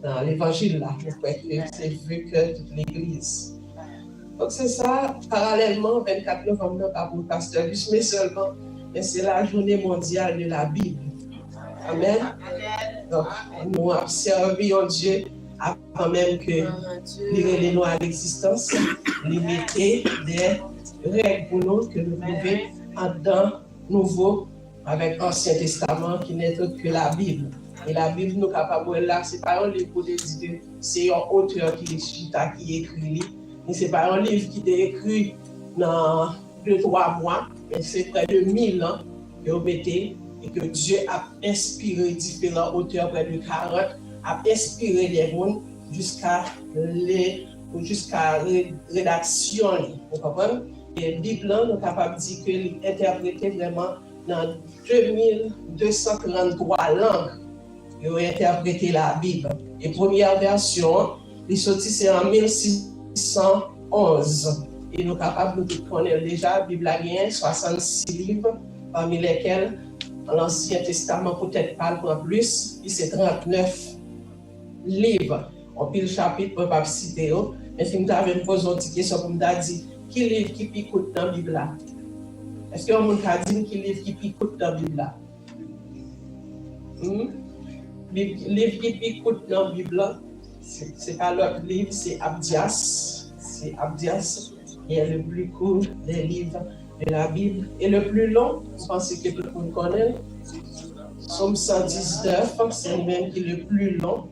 dans l'évangile là. C'est vu que toute l'Église. Donc c'est ça, parallèlement, 24 novembre, pas pour le pasteur Luce, mais seulement, mais c'est la journée mondiale de la Bible. Amen. Donc, nous observons Dieu avant même que les nous à l'existence, limiter des règles pour nous que nous pouvons en dans nouveau avec l'Ancien Testament qui n'est autre que la Bible. Et la Bible, nous capables là, c'est pas un livre pour dire c'est un auteur qui écrit, mais c'est pas un livre qui est écrit dans 2-3 mois, mais c'est près de 1000 ans que vous mettez et que Dieu a inspiré différents auteurs, près de 40, a inspiré les mondes jusqu'à rédaction. Vous comprenez? Et la Bible, nous sommes capables de dire qu'elle est interprétée vraiment dans 2233 langues. Ils ont interprété la Bible. Et première version, les sorties c'est en 1611. Et nous sommes capables de connaître déjà la Bible a 66 livres, parmi lesquels l'Ancien Testament peut-être parle pour plus, et c'est 39 livres. On peut le chapitre pour ne pas citer, mais si nous avons posé une question pour nous dire qui livre qui picote dans la Bible là? Est-ce que vous avez dit qui livre qui picote dans la Bible là? Livre qui picote dans la Bible là, c'est pas l'autre livre, c'est Abdias. C'est Abdias qui est le plus court des livres de la Bible. Et le plus long, je pense que tout le monde connaît, Somme 119, c'est lui-même qui est le plus long.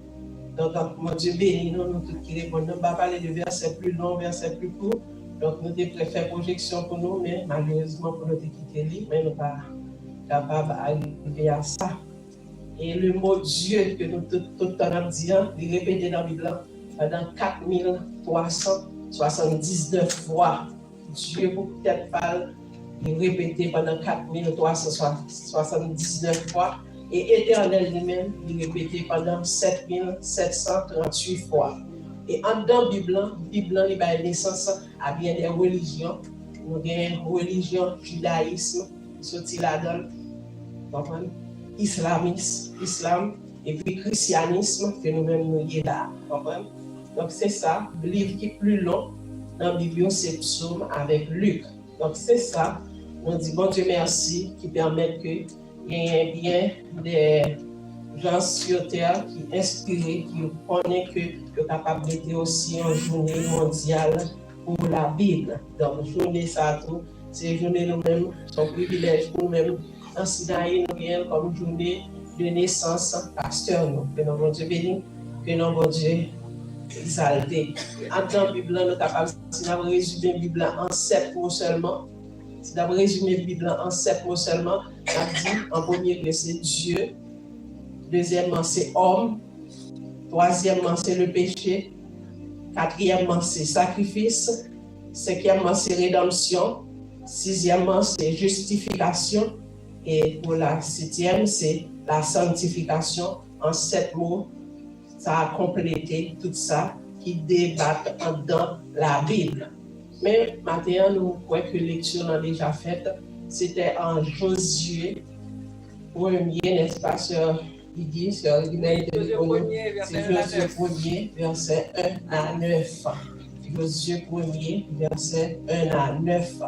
Donc, mon Dieu béni, nous tous qui répondons. On va parler de versets plus longs, versets plus courts. Donc, nous devons faire projection pour nous, mais malheureusement, pour nous quitter lui, mais nous ne sommes pas capables d'arriver à ça. Et le mot Dieu que nous tout le temps disons, il répété dans la Bible pendant 4379 fois. Dieu, pour peut-être pas il répété pendant 4379 fois. Et Éternel lui-même, il répété pendant 7738 fois. Et en dans la Bible, il y a naissance à bien des religions. Nous avons une religion, judaïsme, sorti là-dedans, islam, et puis christianisme, que nous-mêmes nous y là. Donc c'est ça, le livre qui est plus long dans la Bible, c'est Psaume avec Luc. Donc c'est ça, on dit bon Dieu merci qui permet que il y ait bien des gens sur terre qui inspirent, qui connaissent que le capable d'être aussi une journée mondiale pour la Bible. Donc journée ça tout, c'est journée nous-mêmes, son privilège pour nous-mêmes. En Sinaï, nous avons comme journée de naissance pasteur nous. Que nous bon Dieu béni, que nous bon Dieu exalté. En tant que Bible, nous sommes capables, si nous avons résumé la Bible en 7 mots seulement, si nous avons résumé la Bible en 7 mots seulement, on a dit en premier lieu c'est Dieu, deuxièmement c'est homme, troisièmement c'est le péché, quatrièmement c'est sacrifice, cinquièmement c'est rédemption, sixièmement c'est justification, et pour la septième c'est la sanctification. En 7 mots, ça a complété tout ça qui débattent dans la Bible. Mais maintenant, nous croyons que lecture a déjà faite. C'était en Josué 1er, n'est-ce pas, sœur Lydie, sœur Lydie, c'est Josué 1er, verset 1 à 9. Josué 1er, verset 1 à 9.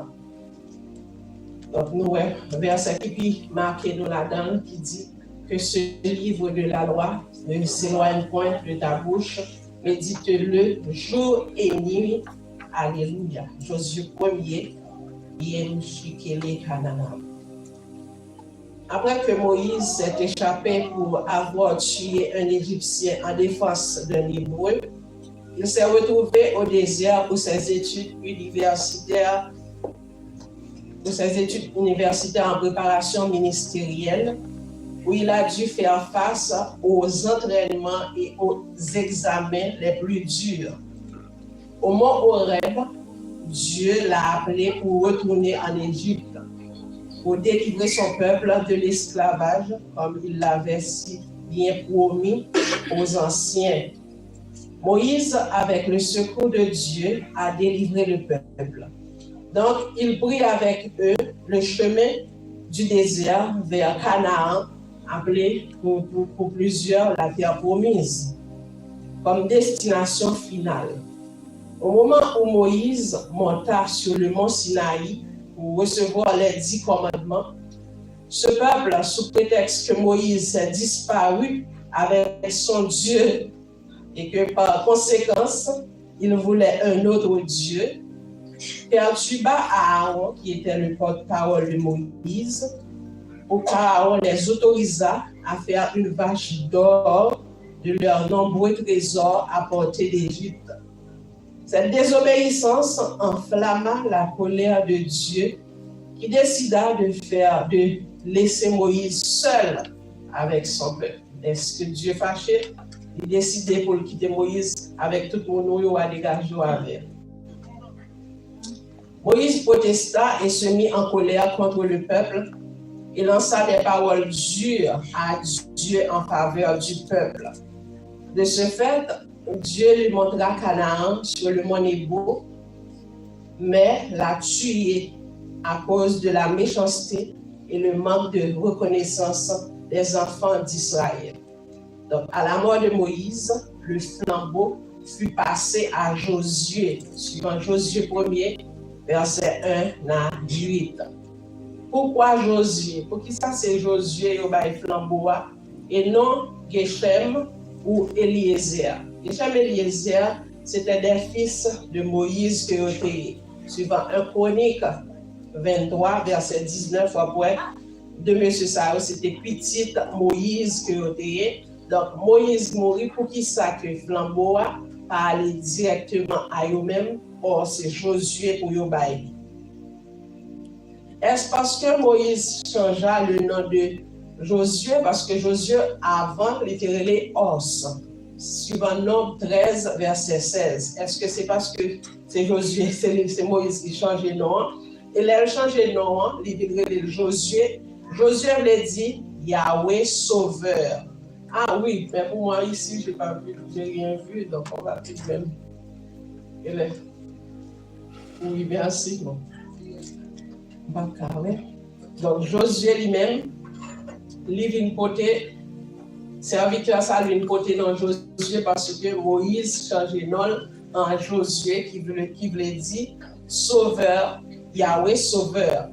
Donc, nous avons un verset qui marqué dans la dame qui dit que ce livre de la loi ne s'éloigne point de ta bouche, médite-le jour et nuit. Alléluia. Josué 1er, après que Moïse s'est échappé pour avoir tué un Égyptien en défense d'un Hébreu, il s'est retrouvé au désert pour ses études universitaires en préparation ministérielle, où il a dû faire face aux entraînements et aux examens les plus durs. Au mont Horeb, Dieu l'a appelé pour retourner en Égypte, pour délivrer son peuple de l'esclavage, comme il l'avait si bien promis aux anciens. Moïse, avec le secours de Dieu, a délivré le peuple. Donc, il prit avec eux le chemin du désert vers Canaan, appelé pour plusieurs la terre promise. comme destination finale. Au moment où Moïse monta sur le mont Sinaï pour recevoir les 10 commandements, ce peuple, sous prétexte que Moïse s'est disparu avec son Dieu et que par conséquence, il voulait un autre Dieu, perturba Aaron, qui était le porte-parole de Moïse, pour qu'Aaron les autorisa à faire une vache d'or de leurs nombreux trésors apportés d'Égypte. Cette désobéissance enflamma la colère de Dieu, qui décida de laisser Moïse seul avec son peuple. Est-ce que Dieu fâché? Il décidait pour quitter Moïse avec tout le monde à dégager avec. Moïse protesta et se mit en colère contre le peuple et lança des paroles dures à Dieu en faveur du peuple. De ce fait, Dieu lui montra Canaan sur le mont Nebo, mais l'a tué à cause de la méchanceté et le manque de reconnaissance des enfants d'Israël. Donc, à la mort de Moïse, le flambeau fut passé à Josué, suivant Josué 1er, verset 1 à 8. Pourquoi Josué? Pour qui ça c'est Josué au bail flambeau et non Geshem ou Eliezer? Geshem et Eliezer, c'était des fils de Moïse que ont été, suivant 1 Chronique 23, verset 19, après, de M. Sao, c'était petite Moïse que ont été. Donc, Moïse mourit pour qui ça que flambeau a aller directement à eux-mêmes, or c'est Josué pour eux bail. Est-ce parce que Moïse changea le nom de Josué? Parce que Josué, avant, il était relé Os, suivant Nombre 13, verset 16. Est-ce que c'est parce que c'est Josué, c'est Moïse qui change le nom? Et là, il change le nom, il était relé Josué. Josué l'a dit Yahweh Sauveur. Ah oui, mais pour moi ici, je n'ai pas vu, je n'ai rien vu, donc on va tout de même. Oui, merci. Bon. Donc Josué lui-même, lui vient côté, serviteur ça vient côté dans Josué parce que Moïse change nom en Josué qui veut dire sauveur, Yahweh sauveur.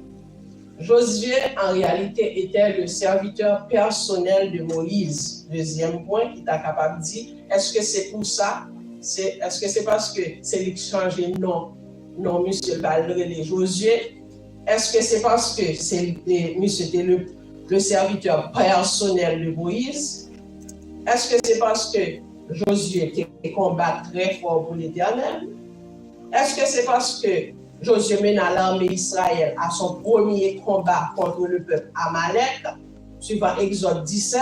Josué en réalité était le serviteur personnel de Moïse. Deuxième point, il est capable de dire, est-ce que c'est pour ça? Est-ce que c'est parce que c'est lui qui change nom? Non, monsieur le Josué. Est-ce que c'est parce que monsieur était le serviteur personnel de Moïse? Est-ce que c'est parce que Josué était combat très fort pour l'Éternel? Est-ce que c'est parce que Josué mène à l'armée d'Israël à son premier combat contre le peuple Amalek, suivant Exode 17?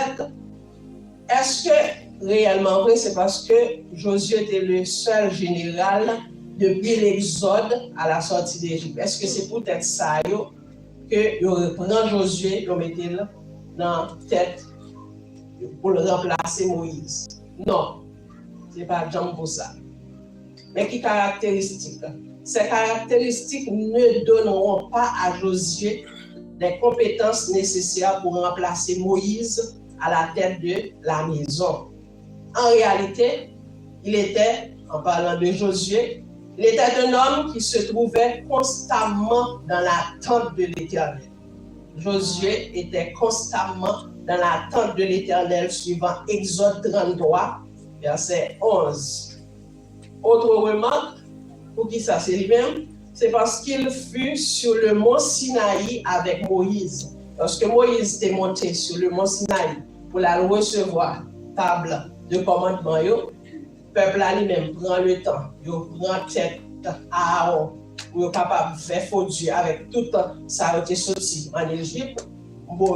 Est-ce que réellement vrai, c'est parce que Josué était le seul général depuis l'Exode à la sortie d'Égypte? Est-ce que c'est peut-être ça que reprend Josué, le mettait dans la tête pour le remplacer Moïse? Non, ce n'est pas Jean pour ça. Mais qui caractéristique? Ces caractéristiques ne donneront pas à Josué les compétences nécessaires pour remplacer Moïse à la tête de la maison. En réalité, il était, en parlant de Josué, il était un homme qui se trouvait constamment dans la tente de l'Éternel. Josué était constamment dans la tente de l'Éternel, suivant Exode 33, verset 11. Autre remarque, pour qui ça c'est lui-même, c'est parce qu'il fut sur le mont Sinaï avec Moïse. Lorsque Moïse était monté sur le mont Sinaï pour la recevoir, table de commandement, le peuple lui-même prend le temps, il prend tête à Aaron pour être capable de faire faux Dieu avec tout ça qui est sorti en Égypte.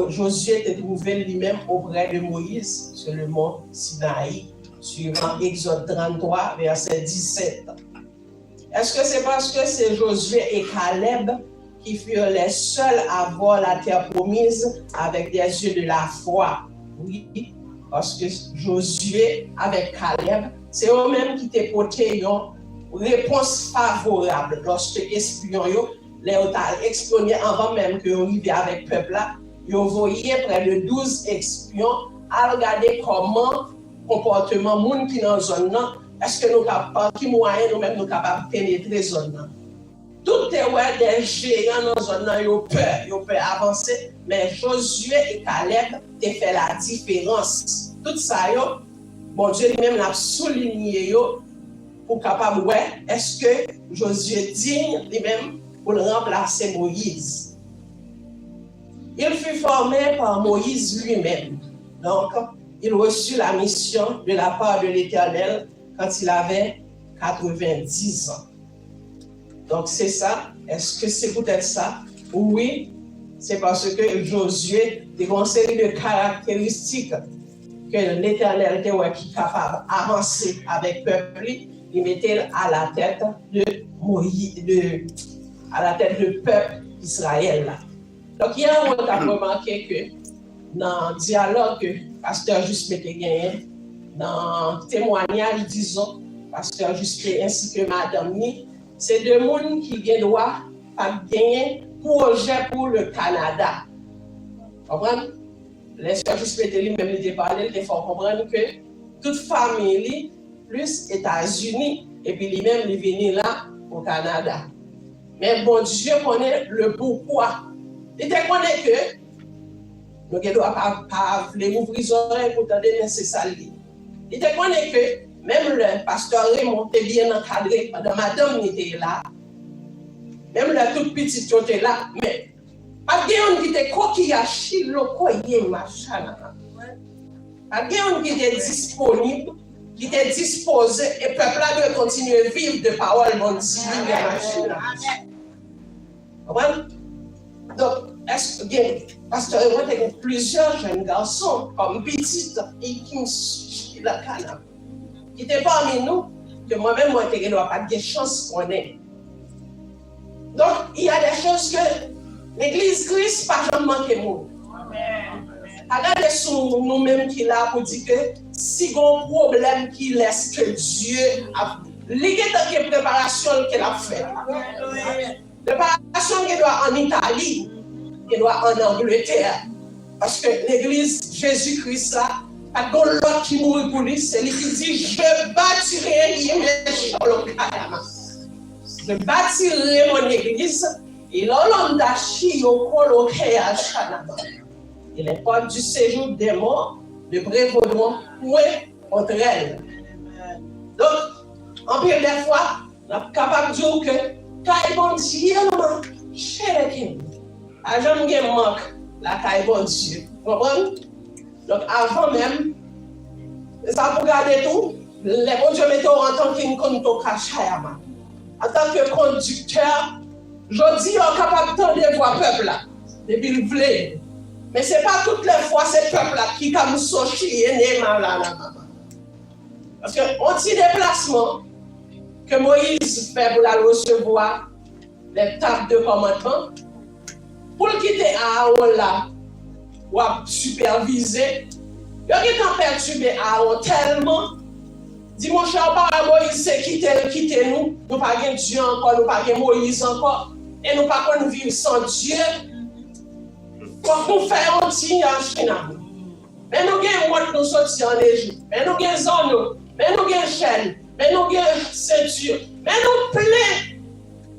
Josué était trouvé lui-même auprès de Moïse sur le mont Sinaï, suivant Exode 33, verset 17. Est-ce que c'est parce que c'est Josué et Caleb qui furent les seuls à voir la terre promise avec des yeux de la foi? Oui, parce que Josué avec Caleb, c'est eux-mêmes qui t'ont porté une réponse favorable lorsque les espions les ont exploré avant même qu'ils arrivent avec le peuple là. Ils ont envoyé près de 12 espions à regarder comment comportement moun qui dans zone là, est-ce que nous capables qui moyen nous même nous capables pénétrer zone là. Tout est ouais des géants dans zone là, yo peur avancer, mais Josué et Caleb ont fait la différence. Tout ça yo, bon Dieu lui-même l'a souligné yo pour capable ouais, est-ce que Josué digne lui-même pour le remplacer Moïse. Il fut formé par Moïse lui-même. Donc, il reçut la mission de la part de l'Éternel quand il avait 90 ans. Donc, c'est ça. Est-ce que c'est peut-être ça? Oui, c'est parce que Josué a une série de caractéristiques que l'Éternel était capable d'avancer avec le peuple. Il mettait à la tête de Moïse, à la tête du peuple d'Israël. Donc, il y a un moment remarqué que dans le dialogue que Pasteur Juste m'était gagné, dans le témoignage, disons, Pasteur Juste ainsi que Madame Ni, c'est deux personnes qui ont droit à gagner projet pour le Canada. Vous comprenez? Les Sœurs Juste m'était lui-même dit parler, il faut comprendre que toute famille, plus États-Unis, et puis lui-même, il est venu là au Canada. Mais bon Dieu connaît le pourquoi. Il te connaît que nous ne devons pas ouvrir les oreilles pour t'aider, mais c'est ça. Il te connaît que même le pasteur Raymond était bien encadré, madame était là. Même la toute petite était là. Mais pas de gens qui étaient coquillage, le machin. Pas de gens qui étaient disponibles, qui étaient disposés, et le peuple là doit continuer à vivre de paroles bon Dieu. Donc, est-ce que pasteur Raymond a plusieurs jeunes garçons, comme petite et qui la canne, qui étaient parmi nous, que moi-même, moi, je n'ai pas de chance qu'on ait. Donc, il y a des choses que l'Église Christ n'a pas jamais manqué. Regardez sur nous-mêmes qui là pour dire que si il y a un problème qui laisse que Dieu a fait, préparation qu'il a fait. Préparation qu'il doit en Italie, qu'il doit en Angleterre. Parce que l'Église Jésus-Christ là, pas de l'autre qui mourit pour lui, c'est lui qui dit je bâtirai je bâtirai mon église et l'homme d'achi au coloqué à Chanaba. Et les portes du séjour des morts ne prévaudront point contre elle. Donc, en pire des fois, on est capable de dire que quand bon Dieu, chez à jamais manque la caille bon Dieu. Vous comprenez? Donc, avant même, ça pour garder tout, les bons dieux mettent en tant qu'un en tant que conducteur, je dis on est capable de voir le peuple là, depuis le blé. Mais ce n'est pas toutes les fois ce peuple là qui comme sorti et là. Parce qu'on dit déplacement que Moïse fait pour la recevoir les tables de commandement, pour le quitter Aaron là, ou à superviser, il y a qui ont perturbé Aaron tellement. Dis mon cher, par Moïse, c'est quitter nous. Nous pas de Dieu encore, nous pas de Moïse encore. Et nous pas qu'on vivre sans Dieu. Quand nous faisons un signe en Chine. Mais nous avons nous sortir en Égypte. Mais nous avons zone. Mais nous avons chaîne. Mais nous avons ceinture. Mais nous plaît.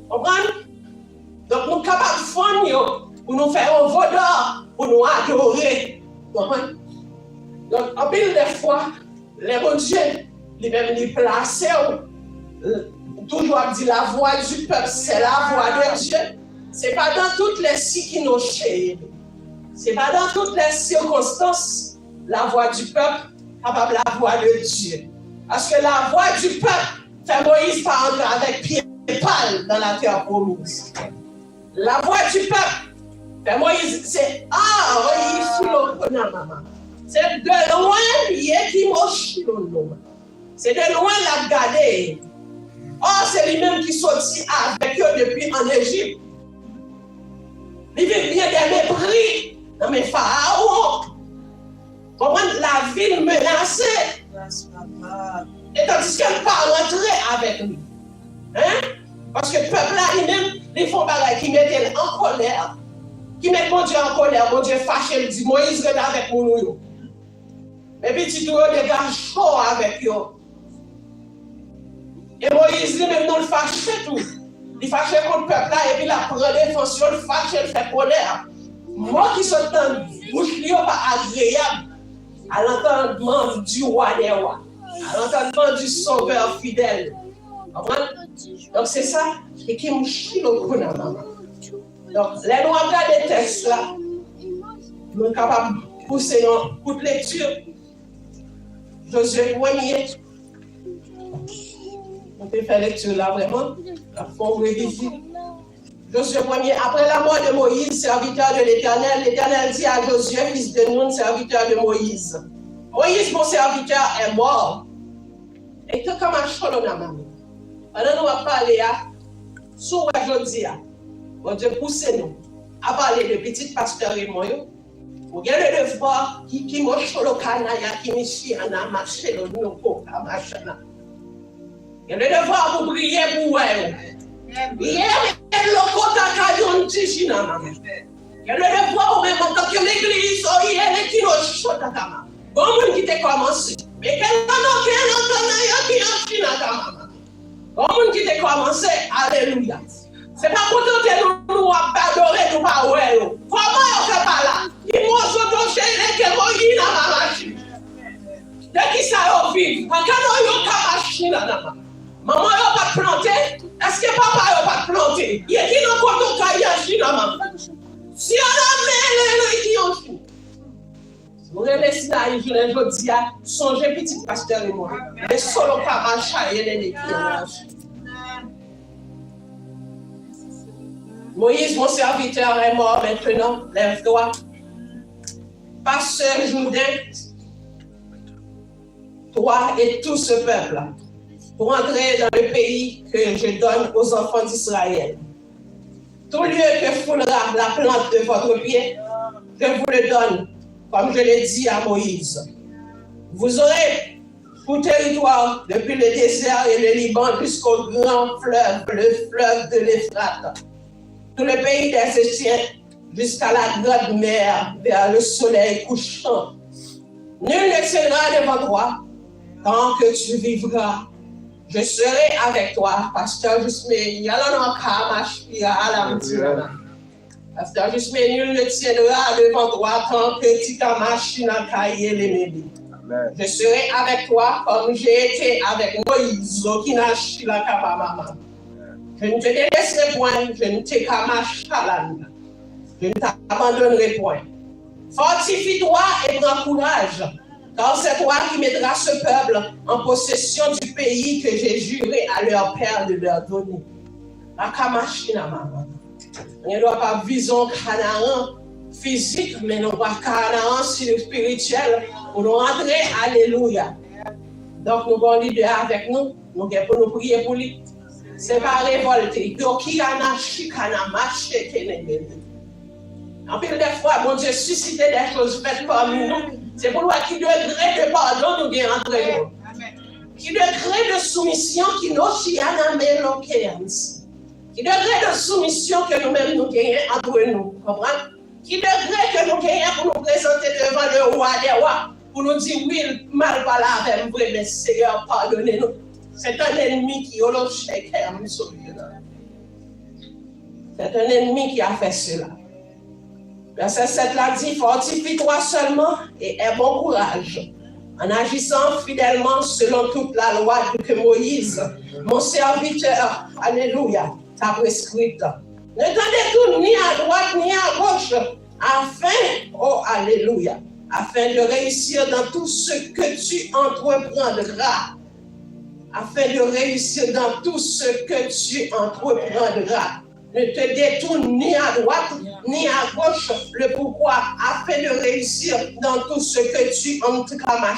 Comprenez? Donc nous sommes capables de faire pour nous faire un vaudor, pour nous adorer. Comprenez? Donc en pile des fois, les bons dieux, lui-même les placer, toujours dit la voix du peuple, c'est la voix de Dieu. Ce n'est pas dans toutes les circonstances, ce n'est pas dans toutes les circonstances la voix du peuple, capable la voix de Dieu. Parce que la voix du peuple fait Moïse pas entrer avec pied et pâle dans la terre promise. La voix du peuple fait Moïse, c'est c'est de loin qui moche. C'est de loin la garder. Oh, c'est lui-même qui sortit avec eux depuis en Égypte. Il vient bien des mépris dans mes pharaons. Comprenez la ville menacée. Et tandis qu'elle ne pas rentrer avec lui. Hein? Parce que le peuple là, lui-même, ils font bagaille qui mettent en colère. Qui mettent mon Dieu en colère. Mon Dieu fâché, il dit Moïse, regarde avec nous. Mais petit tout, dégage chaud avec eux. Et Moïse, lui-même, nous le fâchait tout. Il fâchait contre le peuple là, et puis la prend défense, il fâche, il fait colère. Moi qui suis dans bouche, il n'est pas agréable à l'entendement du roi des rois, à l'entendement du sauveur fidèle. Donc c'est ça, et qui me chie le coup dans maman. Donc, les nous regardons des textes là, nous sommes capables de pousser une courte lecture. Josué 1er. On peut faire lecture là vraiment, la forme révisée. Josué 1er, après la mort de Moïse, serviteur de l'Éternel, l'Éternel dit à Josué, fils de Nun, serviteur de Moïse. Moïse, mon serviteur, est mort. Et tout comme un cholon à maman. Pendant nous allons parler à, sous aujourd'hui, bon Dieu, poussez-nous à parler de petit pasteur et moi. Vous avez le devoir qui m'a cholon canaya, qui m'a chié à marcher le nouveau à marcher. Vous avez le devoir pour prier pour vous. Hier, le côté à Kayon Tijina, maman. Il y a le devoir même en tant que l'église, il y a les kilos chauds à Kama. Bon, on qui t'a commencé. Mais quel qui en Chine à Kama. Bon, on qui t'a commencé, alléluia. C'est pas pour tout que nous adorer, nous pas ouais. Comment on fait pas là? Il m'a sauté chez les Moïse dans ma machine. De qui ça a vécu? Quand on a une machine là-dedans. Maman n'a pas planté, est-ce que papa n'a pas planté? Il y a qui n'a pas de caillage dans maman. Si on a mêlé qui en chine. Vous remerciez là, je dis à songez petit pasteur et moi. Mais solo pas marcher, il y a des qui en chine. Moïse, mon serviteur, est mort maintenant. Lève-toi. Pasteur Jourdain, toi et tout ce peuple, pour entrer dans le pays que je donne aux enfants d'Israël. Tout lieu que foulera la plante de votre pied, je vous le donne, comme je l'ai dit à Moïse. Vous aurez pour territoire depuis le désert et le Liban jusqu'au grand fleuve, le fleuve de l'Euphrate, tout le pays des Étiens jusqu'à la grande mer vers le soleil couchant. Nul n'excellera devant toi tant que tu vivras. Je serai avec toi, pasteur Jusmé. Pasteur Jusmé, nul ne tiendra devant toi tant que tu t'as machine à cailler les mébis. Je serai avec toi comme j'ai été avec Moïse, qui n'a pas la cabamama. Je ne te délaisserai point, je ne te camachalan. Je ne t'abandonnerai point. Fortifie-toi et prends courage. Car c'est toi qui mettras ce peuple en possession du pays que j'ai juré à leur père de leur donner. On ne doit pas vision Canaan physique, mais non pas Canaan spirituel pour nous rentrer. Alléluia. Donc nous avons l'idée avec nous, nous pour nous prier pour lui. C'est pas révolté. Donc il y a un chicana marché qui n'est pas. En plus, des fois, mon Dieu suscite des choses faites parmi nous. C'est pour nous qui degré de pardon nous gagnons entre nous. Qui degré de soumission qui nous chiana méloquence. Qui degré de soumission que nous-mêmes nous gagnons entre nous. Comprenez? Qui degré que nous gagnons pour nous présenter devant le roi des rois. Pour nous dire oui, mal pas là avec vous, mais Seigneur, pardonnez-nous. C'est un ennemi qui a le chèque. C'est un ennemi qui a fait cela. Verset 7 là dit, fortifie-toi seulement et aie bon courage, en agissant fidèlement selon toute la loi que Moïse, mon serviteur, alléluia, t'a prescrite. Ne t'en détourne ni à droite ni à gauche, afin de réussir dans tout ce que tu entreprendras. Afin de réussir dans tout ce que tu entreprendras. Ne te détourne ni à droite ni à gauche. Le pourquoi, afin de réussir dans tout ce que tu entreprendras.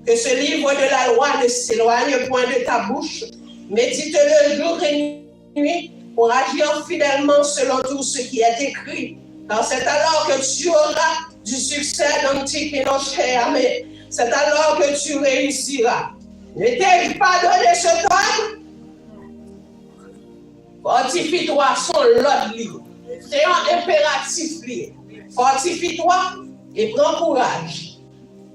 Que ce livre de la loi ne s'éloigne point de ta bouche. Médite-le jour et nuit pour agir fidèlement selon tout ce qui est écrit. Car c'est alors que tu auras du succès dans tes mais c'est alors que tu réussiras. Ne t'ai pas donné ce temps. Fortifie-toi, son l'autre livre. C'est un impératif livre. Fortifie-toi et prends courage.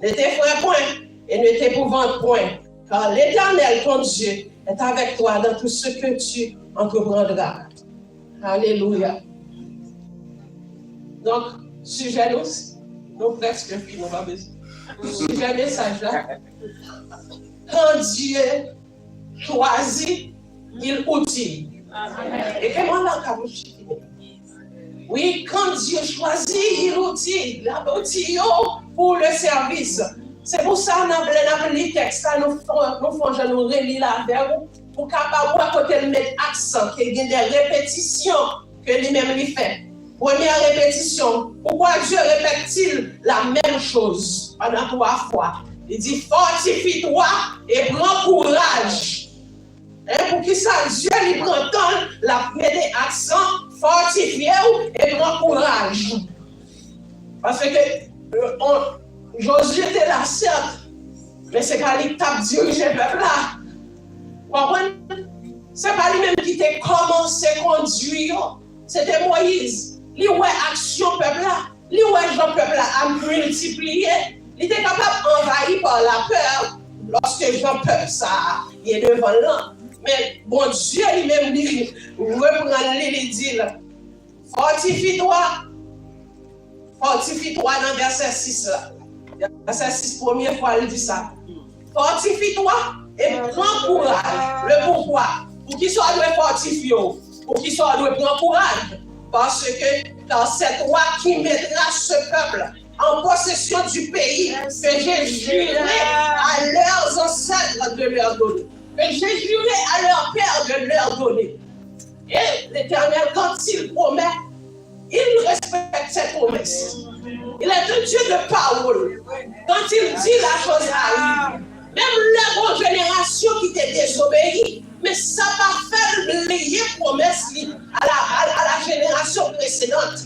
Ne t'effraie point et ne t'épouvante point, car l'Éternel, ton Dieu, est avec toi dans tout ce que tu entreprendras. Alléluia. Donc, sujet nous presque fini, on va besoin. Sujet message là. Quand Dieu choisit, il outille. Et comment on a oui, quand Dieu choisit, il outille. Il outille pour le service. C'est pour ça que nous avons les textes, nous faisons nous relire la verbe pour capable à côté de mettre accent, qu'il y ait des répétitions que lui-même lui fait. Première répétition, pourquoi Dieu répète-t-il la même chose pendant 3 fois? Il dit fortifie-toi et prends courage. Et pour qui ça, Dieu lui prend temps, la mettre accent, fortifiez-vous et prends courage. Parce que Josué était là, certes, mais c'est pas lui qui t'a dirigé le peuple là. Vous comprenez? C'est pas lui-même qui t'a commencé à conduire, c'était Moïse. Lui, ouais, action peuple là. Lui, ouais, Jean peuple là a multiplié. Il était capable d'envahir par la peur lorsque Jean peuple ça, il est devant là. Mais bon Dieu lui-même dit, reprend les dit, fortifie-toi dans verset 6 là. Verset 6, première fois, il dit ça. Fortifie-toi et prends courage. Le pourquoi? Pour qu'il soit doit fortifier, pour qu'il soit doit prendre courage. Parce que dans cette loi qui mettra ce peuple en possession du pays que j'ai juré à leurs ancêtres de leur donner. Que j'ai juré à leur père de leur donner. Et l'Éternel, quand il promet, il respecte ses promesses. Il est un Dieu de parole. Quand il dit la chose arrive. Même la grande génération qui t'a désobéi, mais ça va faire oublier promesse à la génération précédente.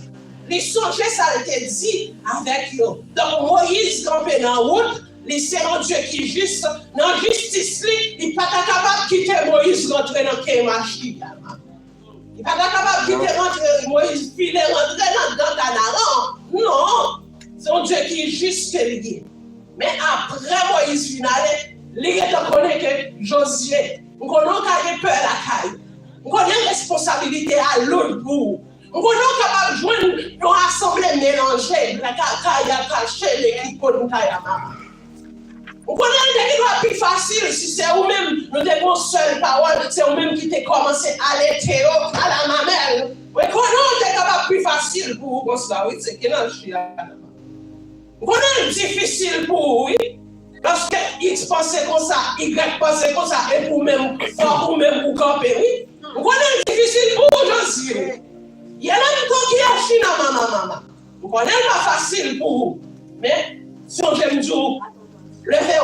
Les songes, ça a été dit avec eux. Donc Moïse campé dans la route, c'est un Dieu qui est juste, dans la justice, il n'est pas capable de quitter Moïse rentrer dans le Kémachi. Il n'est pas capable de quitter Moïse filer rentrer dans Tanaran. Non, c'est un Dieu qui est juste lié. Mais après Moïse finale, il reconnaît que Josué, nous connaissons qu'il peur à la caille. Nous connaissons une responsabilité à l'autre bout. Nous connaissons capable de joindre une assemblée mélangée, la caille à cacher l'équipe pour nous caille à maman. Vous connaissez qu'il va plus facile si c'est vous-même, nous avons seule parole, c'est vous-même qui t'es commencé à l'éthéo, à la mamelle. Vous connaissez qu'il va plus facile pour vous, oui, c'est qu'il y a un chien. Vous connaissez difficile pour vous, oui, parce que X pensait comme ça, Y pensait comme ça, et pour même, pour camper, oui. Vous connaissez difficile pour vous, Josué. Il y a un temps qui a chien à maman. Vous connaissez pas facile pour vous, mais si on j'aime dire, levez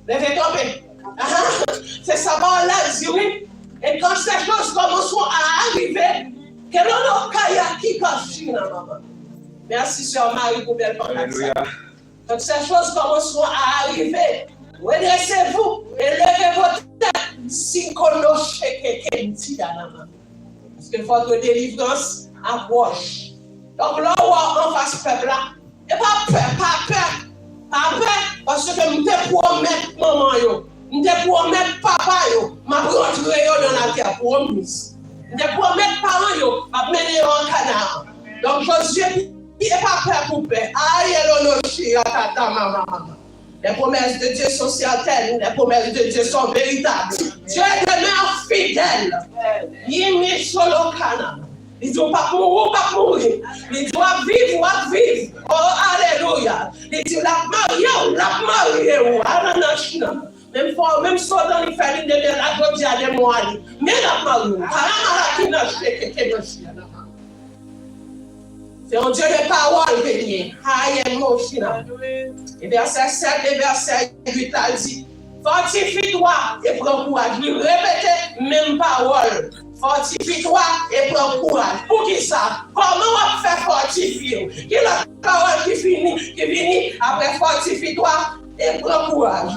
tomber. C'est ça, là, oui. Et quand ces choses commenceront à arriver, que l'on a qui cache dans maman. Merci, sœur Marie, pour belle parole. Quand ces choses commenceront à arriver, redressez-vous et levez votre tête. Si qu'on a quelqu'un dit dans maman. Parce que votre délivrance approche. Donc là, on en face peuple là. Et pas peur. Parce que je te promets maman yo, je te promets papa yo, je rentrer dans la terre promise. Je te promets parents yo, je mener en canard. Donc Josué, il n'est pas peur pour peur. Aïe, tata, maman. Les promesses de Dieu sont certaines, les promesses de Dieu sont véritables. Dieu demeure fidèle. Il met sur le canard. Il ne doit pas mourir. Il doit vivre. Oh, alléluia. Il dit, la mariée. Même si on dans les familles de la joie à des mois. Mais la mariée. C'est un Dieu de parole, béni. Et verset 7 et verset 8, il dit, fortifie-toi et prends courage. Il répète même parole. Fortifie-toi et prends courage. Pour qui ça? Comment on fait fortifier? Qui est la parole qui finit après fortifie-toi et prends courage.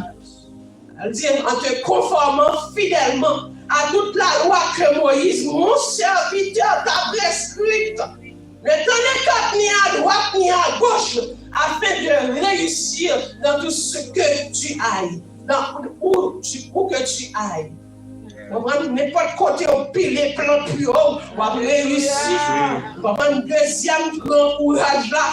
Elle dit en te conformant fidèlement à toute la loi que Moïse, mon serviteur, t'a prescrite. Ne tenez compte ni à droite ni à gauche, afin de réussir dans tout ce que tu ailles, où que tu ailles. N'importe côté au pile plan plus haut, on va réussir. Un deuxième grand courage là,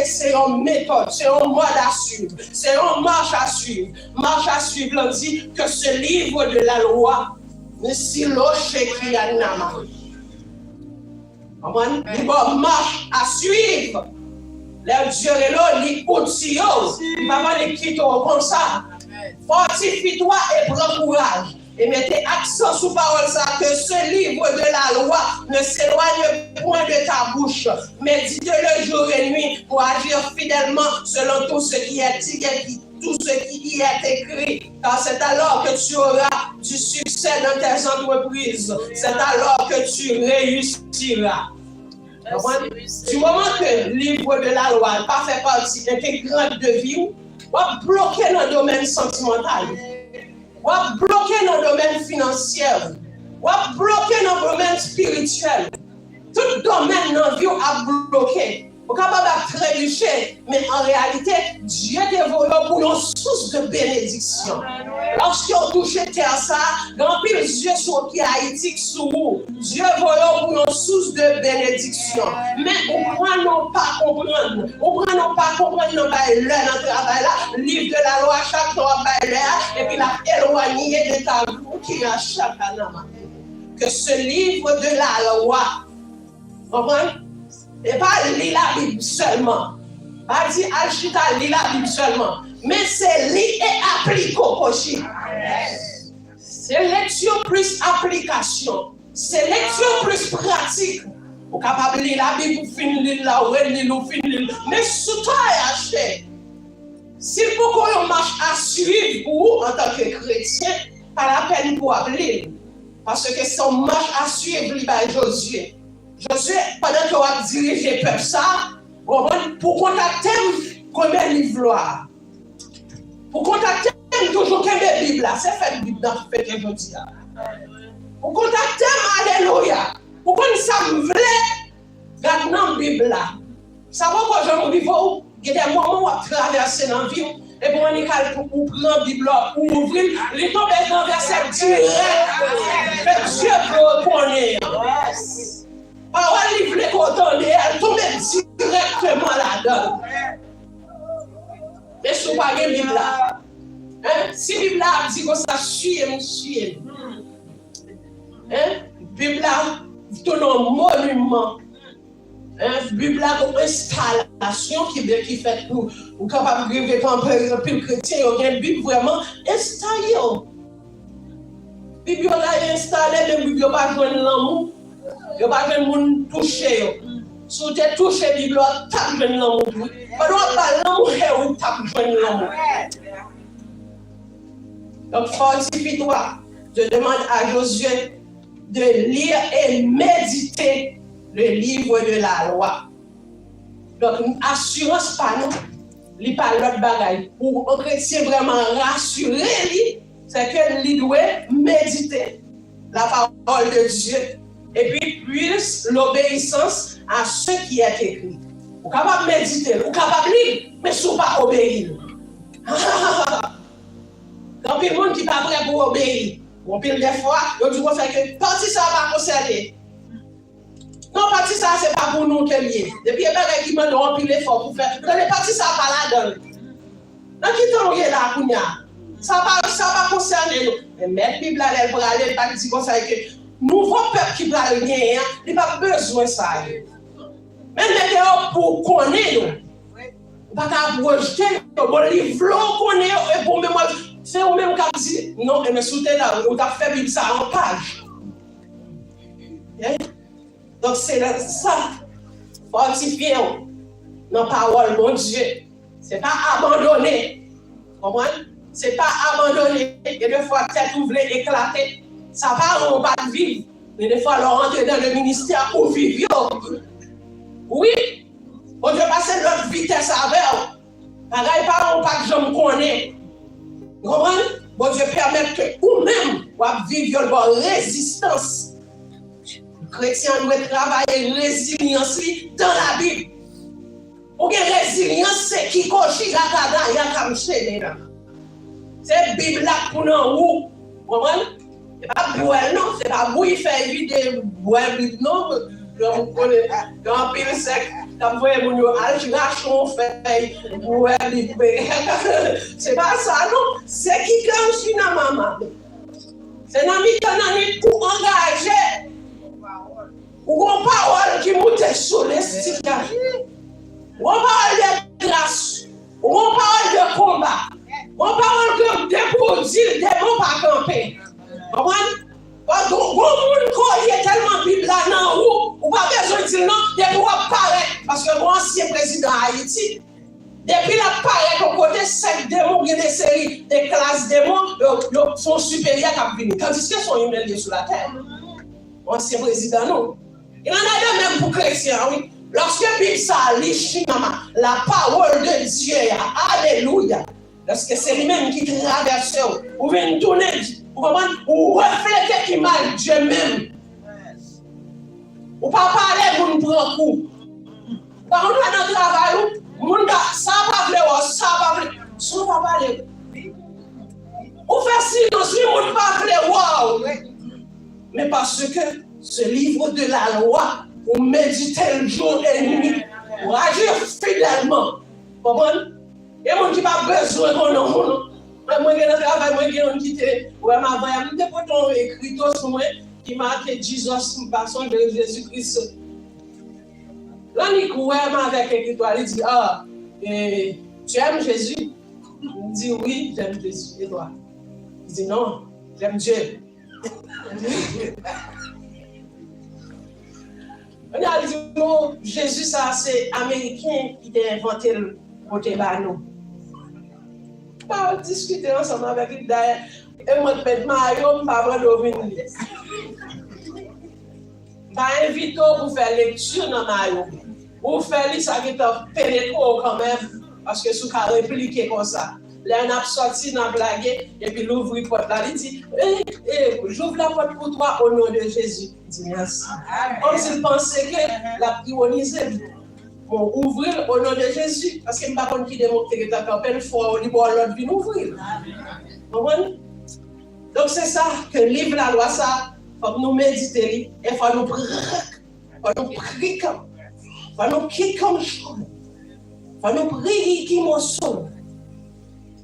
c'est une méthode, c'est une mode à suivre, c'est une marche à suivre. Marche à suivre, on dit que ce livre de la loi, si l'oche qui a nama. On marche à suivre. Les dieux et l'eau, les outils, il va pas les quitter comme ça. Fortifie-toi et prends courage. Et mettez accent sur parole ça, que ce livre de la loi ne s'éloigne point de ta bouche, mais dis-le jour et nuit pour agir fidèlement selon tout ce qui est écrit, tout ce qui y est écrit. Car c'est alors que tu auras du succès dans tes entreprises. C'est alors que tu réussiras. Du moment que le livre de la loi n'a pas fait partie intégrante de vie, on va bloquer dans le domaine sentimental. On va bloquer dans le domaine financier. On va bloquer dans le domaine spirituel. Tout domaine dans la vie a bloqué. On est capable de trébucher, mais en réalité, Dieu développe pour une source de bénédiction. Lorsqu'on touche terre, ça, dans pile Dieu sur qui Haïti sous vous, Dieu développe pour une source de bénédiction. Mais on ne prend pas comprendre. On ne prend pas comprendre dans le travail là, livre de la loi, chaque fois, et puis la éloigné de ta vie qui est à chaque année. Que ce livre de la loi, comprenez? Et pas lire la Bible seulement. Pas dire Alchita lire la Bible seulement. Mais c'est lire et appliquer au cocher. C'est lecture plus application. C'est lecture plus pratique. Vous êtes capable de lire la Bible pour finir là, ou finir. Mais sous toi et acheter. Si vous qu'on marche à suivre vous en tant que chrétien, pas la peine pour appeler. Parce que son marche à suivre, il va Josué. Josué, pendant que vous avez dirigé le peuple, ça, pour contacter, combien de livres là? Pour contacter, toujours combien de Bible là? C'est fait de Bible dans le fait que je dis. Pour contacter, alléluia. Pour qu'on s'en voulait, garde dans la Bible là. Ça va quand je me dis, il y a des moments où on traverse dans la vie, et pour on est pour prendre la Bible là, pour ouvrir, les tomber dans le verset direct. Que Dieu peut reconnaître. Parole livre les contenter, elle tombe directement là-dedans. Mais si vous n'avez pas de Bible là, si la Bible là dit que ça suit. Bible là, c'est un monument. Bible là, c'est une installation qui fait pour vous capable de vivre comme par exemple le chrétien, il y a une Bible vraiment installée. La Bible là est installée, mais la Bible n'a pas besoin de l'amour. Il n'y a pas de monde touché. Si tu es touché, la Bible tu as besoin de l'amour. Pas de l'amour, tu as besoin de l'amour. Donc, fortifie-toi. Je demande à Josué de lire et méditer le livre de la loi. Donc, assurance pas nous, il n'y a pas l'autre bagaille. Pour un chrétien vraiment rassuré, c'est qu'il doit méditer la parole de Dieu. Et puis, plus l'obéissance à ce qui est écrit. Vous êtes capable de méditer, vous êtes capable de lire, mais si vous ne pas obéir. Donc, il y a des gens qui ne sont pas prêts pour obéir. On pile des fois, on dit que parti ça va concerner. Non, parti ça, ce n'est pas pour nous que lié. Depuis qu'il y a des gens qui ont pile l'effort pour faire. Donc, les partis ça pas là-dedans. Donc, qui t'ont là, Kounia? Ça va concerner nous. Mais mettre Bible là, elle va aller, pas dire comme ça que nouveau peuple qui va gagner, il n'a pas besoin de ça. Même pour connaître nous. Pas qu'à projeter, bon livre connaît et pour même c'est au même cas dit non, mais soutenez là, on a fait Bible ça en page. Donc c'est ça, fortifier dans la parole de Dieu. Ce n'est pas abandonner. Comprenez? Ce n'est pas abandonner. Et des fois, tête ouverte, éclater. Ça va, on va pas vivre. Mais des fois, on rentre dans le ministère pour vivre. Oui, on doit passer notre vitesse avec. Pareil, pas on pas que je me connais. Vous comprenez? Bon Dieu permet que vous-même, vous vivez une résistance. Le chrétien doit travailler résilience dans la Bible. Pour que résilience, c'est qui cochi la kada, il y a comme chez là. C'est Bible là pour nous, vous comprenez? C'est pas boire, non, c'est pas vous, il fait vider boire, non, donc, dans le pile sec, quand vous voyez mon alchirachon fait boire, c'est pas ça, non, c'est qui comme si na maman. C'est un ami pour engager. Ou une parole qui monte sur les cités. Ou une parole de grâce. Ou une parole de combat. Ou une parole de produire des mots pas camper. Vous comprenez? Quand il y a tellement de Bible là, non, ou pas besoin de dire non, des mots apparaissent. Parce que mon ancien président Haïti, depuis la paraît qu'on côté 5 démons, il y a des séries, des classes démons, sont supérieurs à venir. Tandis que sont humiliés sur la terre. Ancien président, non. Il en a de même pour chrétiens, oui. Lorsque Bible ça lit la parole de Dieu, alléluia. Lorsque c'est lui-même qui traverse, ou vient tourner, ou refléter qui mal Dieu même. Ou pas parler pour nous prendre coup. Quand on est dans le travail, ça va pas ça va ça va pas aller. Ou faire silence, on va pas wow. Mais parce que ce livre de la loi, on médite le jour et la nuit, pour agir fidèlement. Vous comprenez? Et mon qui n'a pas besoin de non. Moi, je suis travail, moi, je suis quitté. Ouais, ma voix, je suis écrit sur moi qui marque Jesus, personne de Jésus-Christ. Là, il courait avec l'écritoire, il dit, ah, tu aimes Jésus? Il dit, oui, j'aime Jésus. Et toi? Il dit, non, j'aime Dieu. On a dit, non, Jésus, ça, c'est américain qui a inventé le côté bano. Pas discuter ensemble avec lui d'ailleurs. Et moi, je vais Mario, pas vraiment venir. Pas invité pour faire lecture dans Mario. Pour faire ça qui t'a pénétré quand même, parce que si tu as répliqué comme ça. Là, on a sorti dans la blague, et puis l'ouvre la porte là, il dit, j'ouvre la porte pour toi au nom de Jésus. Il dit merci. Comme s'il pensait que la priorisé. Bon, ouvrir au nom de Jésus, parce que je ne sais pas qui démontre que tu as campé, il faut l'autre vie ouvrir. Donc c'est ça que le livre la loi, ça, il faut nous méditer, et il faut nous prier comme. Il faut nous quitter comme chose. Il faut nous prier qui m'en sauve.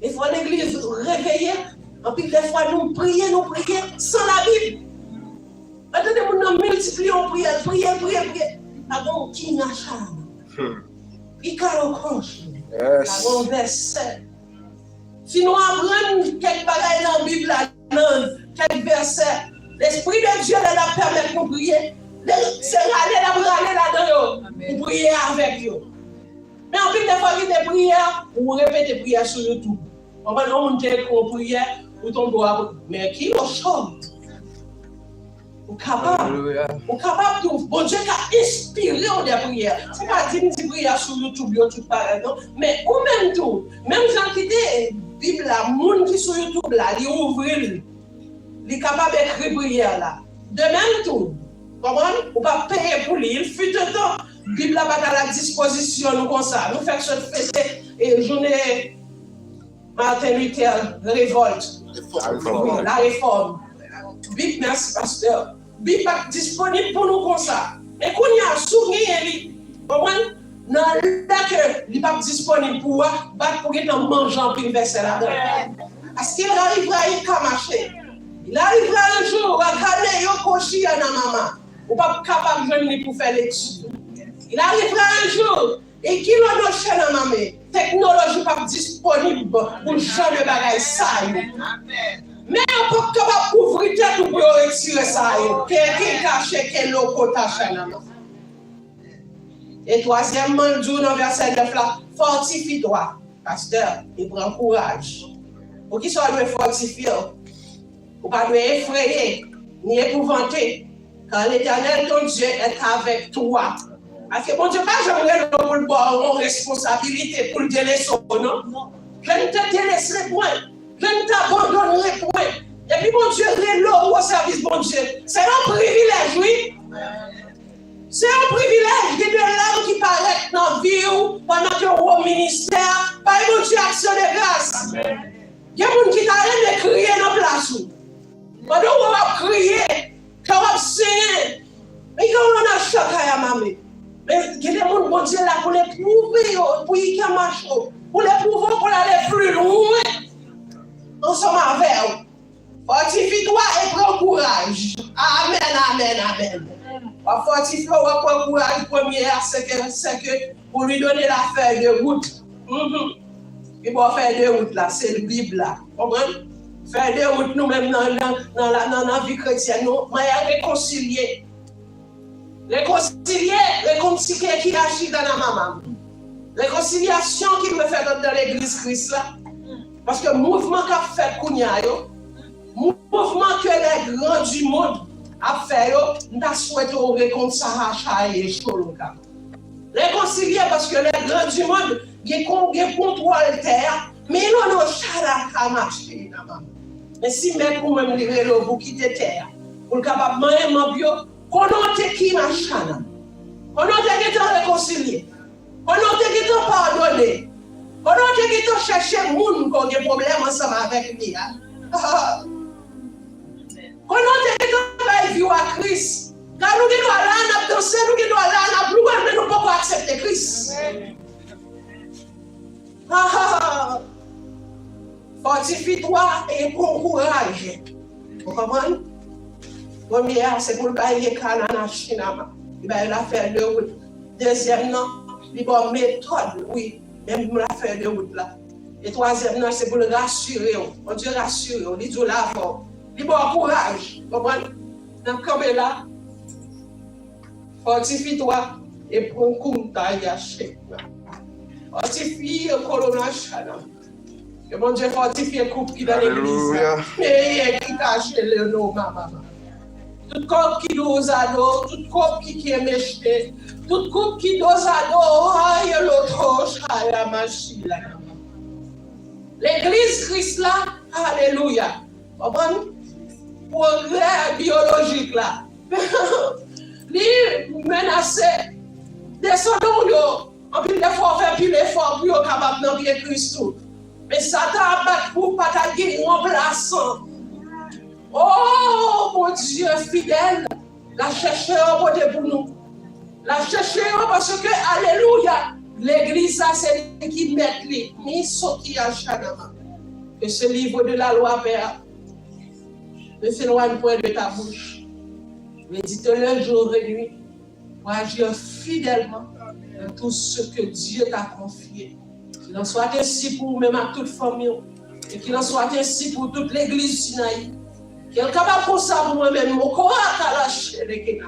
Il faut l'église réveiller, et puis des fois nous prier sans la Bible. Attendez, nous multiplions prier. Avant qui n'a pas. Il y verset. Si nous apprenons quelques bagailles dans la Bible, quelques versets, l'Esprit de Dieu la permet de nous prier. C'est aller là-dedans, pour prier avec eux. Mais en plus, des fois, il y a des prières, ou répéter des prières sur YouTube. On va nous monter une prière, ou tomber à mais qui le chante? Ou capable de bon Dieu qui a inspiré des prières. C'est pas dire une prière sur YouTube, tout pareil, non? Mais ou même tout, même gens qui dit Bible là, monde qui sur YouTube là, il ouvre, il est capable d'écrire prière là. De même tout, comprenez? Ou pas payer pour lui. Il fut un temps, Bible là pas à la disposition nous comme ça. Nous faisons fêter et journée Martin Luther révolte. La réforme. Bible merci pasteur. Bible pas disponible pour nous comme ça. Et qu'on y a souvenir, comprenez? Non, là que il pas disponible pour battre pour être mangeant puis verser là-dedans. Parce qu'il arrivera à marcher. Il arrivera un jour à garder yo cochi à maman. Ou pas capable de venir pour faire l'étude. Il arrivera un jour et qui l'a donné à maman. Technologie pas disponible pour changer de bagaille ça. Mais on peut capable ouvrir tête pour retirer ça. Qui cache quel loco tache na maman. Et troisièmement, le jour dans verset 9 là, fortifie-toi, pasteur, et prends courage. Pour qu'il soit fortifié, pour ne pas effrayer, ni épouvanter, quand l'Éternel, ton Dieu, est avec toi. Parce que bon Dieu, pas j'aimerais pour le boire en responsabilité pour le délaisser, non? Je ne te délaisserai point, je ne t'abandonnerai point. Et puis mon Dieu, l'eau au service, mon Dieu, c'est un privilège, oui. C'est un privilège de l'homme qui paraît dans la vie pendant que au ministère, action de grâce. Il y a des gens qui t'arrêtent de crier dans la place. Pendant qu'on va crier, qu'on va signer, mais quand on a choqué à mamie, mais il y a des gens qui Dieu là pour les prouver, pour y marcher, pour les prouver, pour aller plus loin. Nous sommes avec vous. Fortifie-toi et prends courage. Amen, amen, amen. Fortifie-toi, prends courage. Première, c'est que pour lui donner la feuille de route. Il va faire de route là, c'est le Bible là. Comprenez? Faire de route nous-mêmes dans la vie chrétienne, nous, mais réconcilier. Réconcilier qui agit dans la maman. Réconciliation qui me fait dans l'église Christ là. Parce que le mouvement qu'a fait Kounia, mouvement que les grands du monde a fait, nous avons souhaité réconcilier et Choloka. Réconcilier parce que les grands du monde, ils contrôlent terre, mais ils n'ont pas marché. Mais si même pour même livrer le vous quitter terre, pour le capable de manger bio, qu'on a qui machin, qu'on a qui réconcilier, qu'on a qui pardonner, qu'on a qui chercher le monde qui a des problèmes ensemble avec lui. Qu'on a qui vivre à Christ. Car nous qui doit là, nous danser, nous qui doit là, nous plus mais nous ne pouvons pas accepter Christ. Fortifie-toi et prends courage. Vous comprenez? Première, c'est pour le bailler Canana Chinama. Il va l'affaire de route. Deuxième, il va une méthode, oui, même l'affaire de route là. Et troisième, c'est pour le rassurer. On dit rassurer, on dit du l'avant. Il va courage. Vous comprenez? Donc, comme là, fortifie-toi et prends courage. Fortifie le colonel Chana. Que mon Dieu fortifie le couple qui est dans l'église. Et qui cache le nom, maman. Tout couple qui nous adore, tout couple qui est méchant, tout couple qui nous adore, aïe l'autre, aïe machine. L'église Christ là, alléluia. Progrès biologique là. Il menacé. Descendons, en plus d'efforts, faire plus d'efforts pour être capable d'envier Christ. Mais Satan a battu pour pas t'aguer remplaçant. Oh, mon Dieu fidèle, la chercheur pour nous. La chercheur parce que, alléluia, l'église, c'est qui met les qui a chanama. Que ce livre de la loi, Père, ne s'éloigne point de ta bouche. Médite-le jour et nuit pour agir fidèlement dans tout ce que Dieu t'a confié. Qu'il en soit ainsi pour même à toute famille et qu'il en soit ainsi pour toute l'église Sinaï. Qu'il est capable pour ça pour moi-même, mon corps à lâcher les